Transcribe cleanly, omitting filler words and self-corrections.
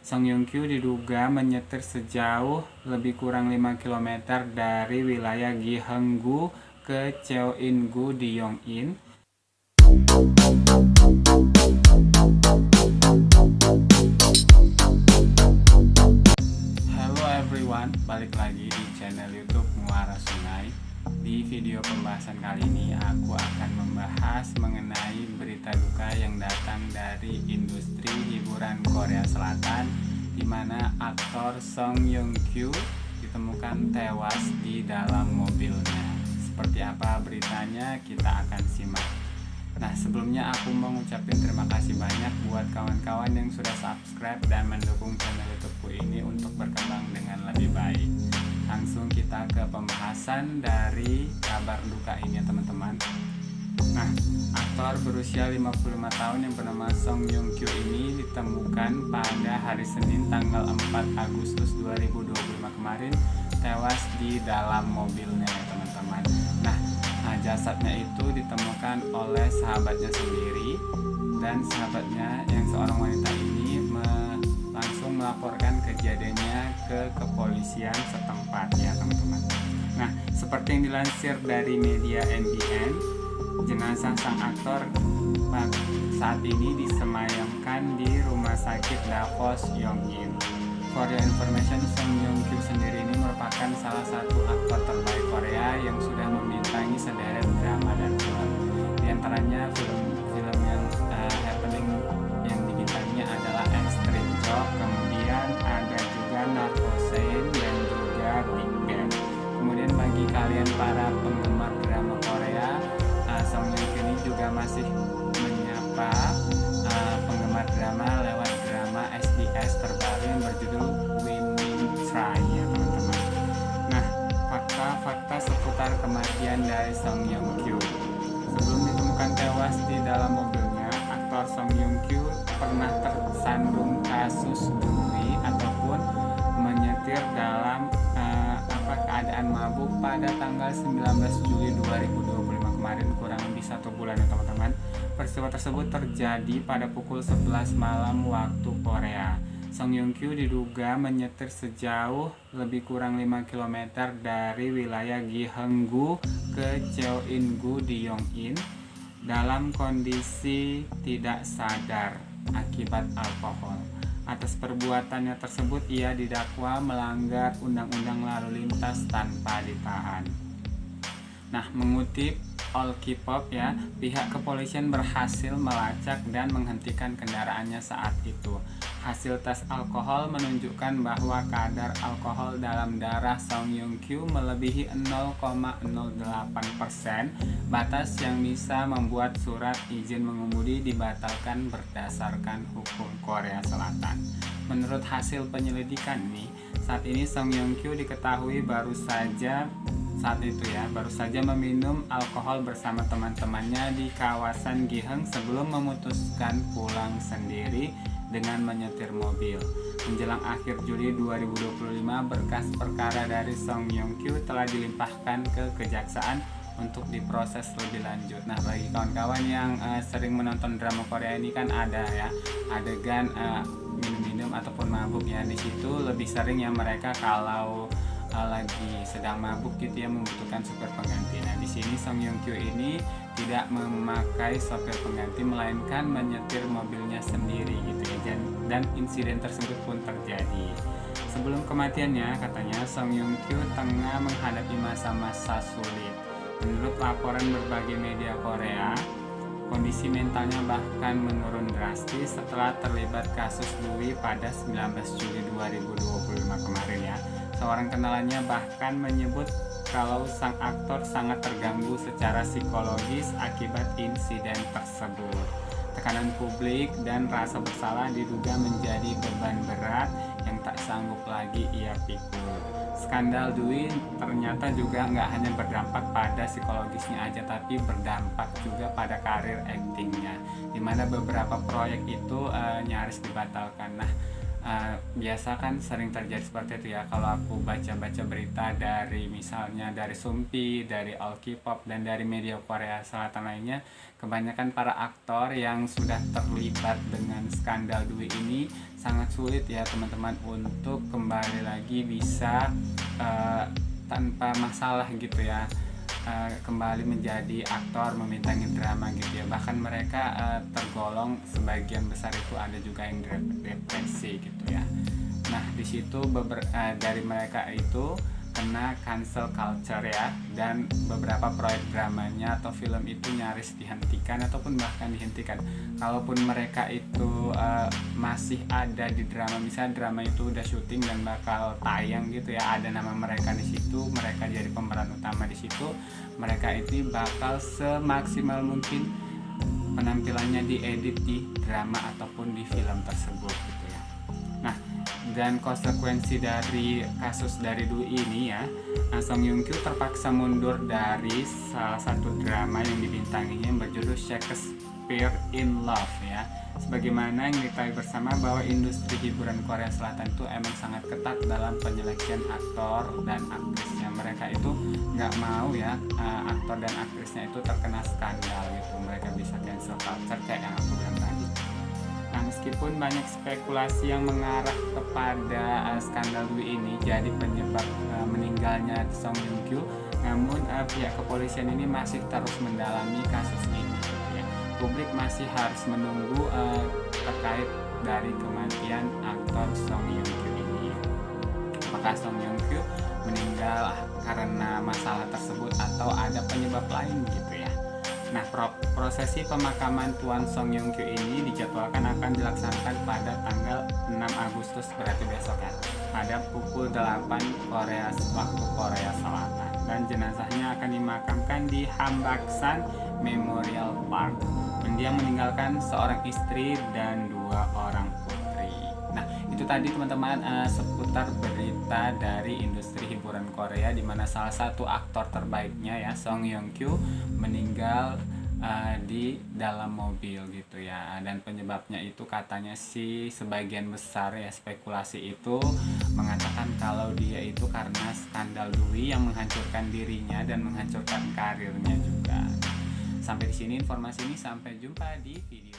Song Yong Kyu diduga menyetir sejauh lebih kurang 5 km dari wilayah Gyeonggu ke Cheonan-gu di Yongin. Halo everyone, balik lagi di channel YouTube Muara Sungai. Di video pembahasan kali ini aku akan membahas mengenai berita duka yang datang dari industri hiburan Korea Selatan, di mana aktor Song Yong Kyu ditemukan tewas di dalam mobilnya. Seperti apa beritanya, kita akan simak. Nah, sebelumnya aku mau ngucapin terima kasih banyak buat kawan-kawan yang sudah subscribe dan mendukung channel YouTubeku ini untuk berkembang dengan lebih baik. Langsung kita ke pembahasan dari kabar duka ini ya teman-teman. Nah, aktor berusia 55 tahun yang bernama Song Yong Kyu ini ditemukan pada hari Senin tanggal 4 Agustus 2025 kemarin tewas di dalam mobilnya ya teman-teman. Nah, jasadnya itu ditemukan oleh sahabatnya sendiri, dan sahabatnya yang seorang wanita ini langsung melaporkan kejadiannya ke kepolisian setempat ya teman-teman. Nah, seperti yang dilansir dari media NBN, jenazah sang aktor saat ini disemayamkan di Rumah Sakit Davos Yongin. For your information, Song Yong Kyu sendiri ini merupakan salah satu aktor terbaik Korea yang sudah membintangi sederet drama dan film. Di antaranya film-film yang happening yang dibintanginya adalah Extreme Job, kemudian ada juga Narcosine dan juga Big Bang. Kemudian bagi kalian para penggemar drama Korea, Song Yong Kyu ini juga masih menyapa penggemar drama lewat drama SBS terbaru yang berjudul Winning Try ya teman-teman. Nah, fakta-fakta seputar kematian dari Song Yong Kyu. Sebelum ditemukan tewas di dalam mobilnya, aktor Song Yong Kyu pernah tersandung kasus duri ataupun menyetir dalam keadaan mabuk pada tanggal 19 Juli 2025 kemarin, kurang lebih 1 bulan ya teman-teman. Peristiwa tersebut terjadi pada pukul 11 malam waktu Korea. Song Yong Kyu diduga menyetir sejauh lebih kurang 5 km dari wilayah Gyeonggu ke Cheonan-gu di Yongin dalam kondisi tidak sadar akibat alkohol. Atas perbuatannya tersebut, ia didakwa melanggar undang-undang lalu lintas tanpa ditahan. Nah, mengutip All K-pop ya, pihak kepolisian berhasil melacak dan menghentikan kendaraannya saat itu. Hasil tes alkohol menunjukkan bahwa kadar alkohol dalam darah Song Yong Kyu melebihi 0,08%, batas yang bisa membuat surat izin mengemudi dibatalkan berdasarkan hukum Korea Selatan. Menurut hasil penyelidikan nih, saat ini Song Yong Kyu diketahui baru saja meminum alkohol bersama teman-temannya di kawasan Giheng sebelum memutuskan pulang sendiri dengan menyetir mobil. Menjelang akhir Juli 2025, berkas perkara dari Song Yong Kyu telah dilimpahkan ke kejaksaan untuk diproses lebih lanjut. Nah, bagi kawan-kawan yang sering menonton drama Korea ini kan ada ya adegan minum-minum ataupun mabuk ya. Di situ lebih sering ya mereka kalau lagi sedang mabuk gitu ya membutuhkan sopir pengganti. Nah, di sini Song Yong Kyu ini tidak memakai sopir pengganti melainkan menyetir mobilnya sendiri gitu ya. Dan insiden tersebut pun terjadi. Sebelum kematiannya, katanya Song Yong Kyu tengah menghadapi masa-masa sulit. Menurut laporan berbagai media Korea, kondisi mentalnya bahkan menurun drastis setelah terlibat kasus duri pada 19 Juli 2025 kemarin ya. Seorang kenalannya bahkan menyebut kalau sang aktor sangat terganggu secara psikologis akibat insiden tersebut. Tekanan publik dan rasa bersalah diduga menjadi beban berat yang tak sanggup lagi ia pikul. Skandal Dwi ternyata juga nggak hanya berdampak pada psikologisnya aja, tapi berdampak juga pada karir aktingnya, dimana beberapa proyek itu nyaris dibatalkan. Nah, Biasa kan sering terjadi seperti itu ya, kalau aku baca-baca berita dari misalnya dari Sumpi, dari All K-pop, dan dari media Korea Selatan lainnya, kebanyakan para aktor yang sudah terlibat dengan skandal Dwi ini sangat sulit ya teman-teman untuk kembali lagi bisa tanpa masalah gitu ya, kembali menjadi aktor membintangi drama gitu ya. Bahkan mereka tergolong sebagian besar itu ada juga yang depresi gitu ya. Nah di situ dari mereka itu kena cancel culture ya, dan beberapa proyek dramanya atau film itu nyaris dihentikan ataupun bahkan dihentikan. Kalaupun mereka itu masih ada di drama, misalnya drama itu udah syuting dan bakal tayang gitu ya, ada nama mereka di situ, mereka jadi pemeran utama di situ, mereka itu bakal semaksimal mungkin penampilannya diedit di drama ataupun di film tersebut gitu ya. Nah, dan konsekuensi dari kasus dari Dwi ini ya, Song Yung Kyu terpaksa mundur dari salah satu drama yang dibintanginya yang berjudul Shakespeare in Love ya. Sebagaimana yang diketahui bersama bahwa industri hiburan Korea Selatan itu emang sangat ketat dalam penyeleksian aktor dan aktrisnya. Mereka itu nggak mau ya aktor dan aktrisnya itu terkena skandal gitu. Mereka bisa cancel culture kayak yang aku bilang tadi. Nah, meskipun banyak spekulasi yang mengarah kepada skandal Dwi ini jadi penyebab meninggalnya Song Yung Kyu, namun pihak kepolisian ini masih terus mendalami kasus ini gitu ya. Publik masih harus menunggu terkait dari kematian aktor Song Yung Kyu ini. Apakah Song Yung Kyu meninggal karena masalah tersebut atau ada penyebab lain gitu ya. Nah, prosesi pemakaman Tuan Song Yung Kyu ini dijadwalkan akan dilaksanakan pada tanggal 6 Agustus, berarti besok ya, pada pukul 8 waktu Korea Selatan, dan jenazahnya akan dimakamkan di Hambaksan Memorial Park. Dia meninggalkan seorang istri dan 2 orang putri. Nah, itu tadi teman-teman seputar berita dari industri hiburan Korea, di mana salah satu aktor terbaiknya ya, Song Yung Kyu, meninggal di dalam mobil gitu ya. Dan penyebabnya itu katanya sih sebagian besar ya, spekulasi itu mengatakan kalau dia itu karena skandal Dwi yang menghancurkan dirinya dan menghancurkan karirnya juga. Sampai di sini informasi ini, sampai jumpa di video